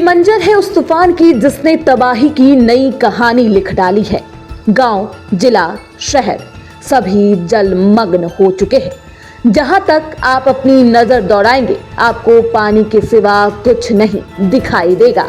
मंजर है उस तूफान की जिसने तबाही की नई कहानी लिख डाली है। गांव, जिला, शहर सभी जलमग्न हो चुके हैं। जहां तक आप अपनी नजर दौड़ाएंगे आपको पानी के सिवा कुछ नहीं दिखाई देगा।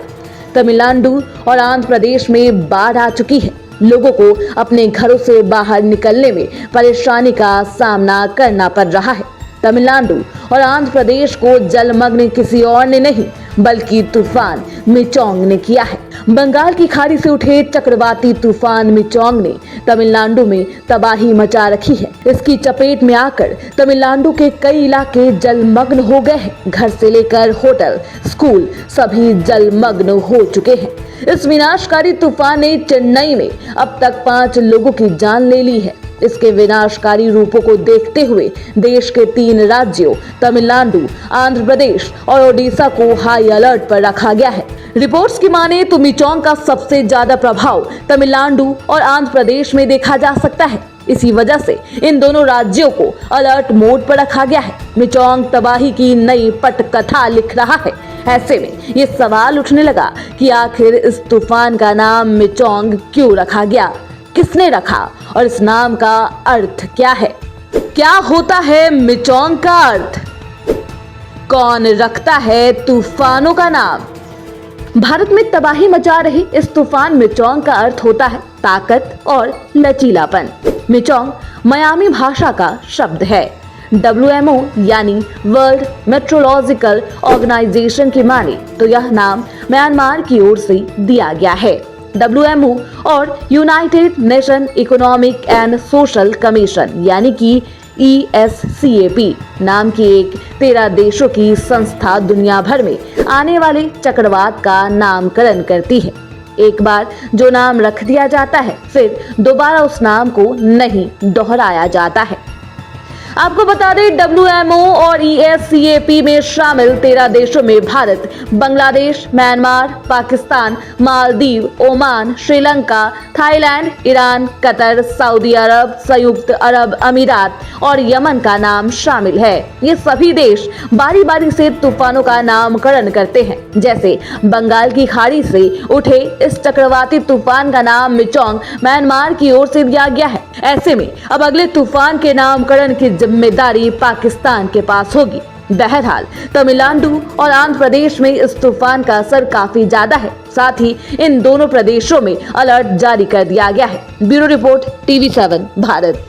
तमिलनाडु और आंध्र प्रदेश में बाढ़ आ चुकी है। लोगों को अपने घरों से बाहर निकलने में परेशानी का सामना करना पड़ रहा है। तमिलनाडु और आंध्र प्रदेश को जलमग्न किसी और ने नहीं बल्कि तूफान मिचोंग ने किया है। बंगाल की खाड़ी से उठे चक्रवाती तूफान मिचोंग ने तमिलनाडु में तबाही मचा रखी है। इसकी चपेट में आकर तमिलनाडु के कई इलाके जलमग्न हो गए हैं। घर से लेकर होटल, स्कूल सभी जलमग्न हो चुके हैं। इस विनाशकारी तूफान ने चेन्नई में अब तक 5 लोगों की जान ले ली है। इसके विनाशकारी रूपों को देखते हुए देश के 3 राज्यों तमिलनाडु, आंध्र प्रदेश और ओडिशा को हाई अलर्ट पर रखा गया है। रिपोर्ट्स की माने तो मिचोंग का सबसे ज्यादा प्रभाव तमिलनाडु और आंध्र प्रदेश में देखा जा सकता है। इसी वजह से इन दोनों राज्यों को अलर्ट मोड पर रखा गया है। मिचोंग तबाही की नई पटकथा लिख रहा है। ऐसे में ये सवाल उठने लगा कि आखिर इस तूफान का नाम मिचोंग क्यों रखा गया, किसने रखा और इस नाम का अर्थ क्या है? क्या होता है मिचोंग का अर्थ? कौन रखता है तूफानों का नाम? भारत में तबाही मचा रही इस तूफान मिचोंग का अर्थ होता है ताकत और लचीलापन। मिचोंग मयामी भाषा का शब्द है। WMO यानी वर्ल्ड मेट्रोलॉजिकल ऑर्गेनाइजेशन की माने तो यह नाम म्यांमार की ओर से दिया गया है। WMO और United nation economic and social commission यानी कि ESCAP नाम की एक 13 देशों की संस्था दुनिया भर में आने वाले चक्रवात का नामकरण करती है। एक बार जो नाम रख दिया जाता है फिर दोबारा उस नाम को नहीं दोहराया जाता है। आपको बता दें WMO और ESCAP में शामिल 13 देशों में Bharat, Bangladesh, Myanmar, Pakistan, Maldives, Oman, Sri Lanka, Thailand, Iran, Qatar, Saudi Arab, संयुक्त अरब अमीरात और यमन का नाम शामिल है। ये सभी देश बारी बारी से तूफानों का नामकरण करते हैं। जैसे बंगाल की खाड़ी से उठे इस चक्रवाती तूफान का नाम मिचोंग म्यांमार की ओर से दिया गया है। ऐसे में अब अगले तूफान के नामकरण की जिम्मेदारी पाकिस्तान के पास होगी। बहरहाल तमिलनाडु और आंध्र प्रदेश में इस तूफान का असर काफी ज्यादा है। साथ ही इन दोनों प्रदेशों में अलर्ट जारी कर दिया गया है। Bureau report TV7 Bharat.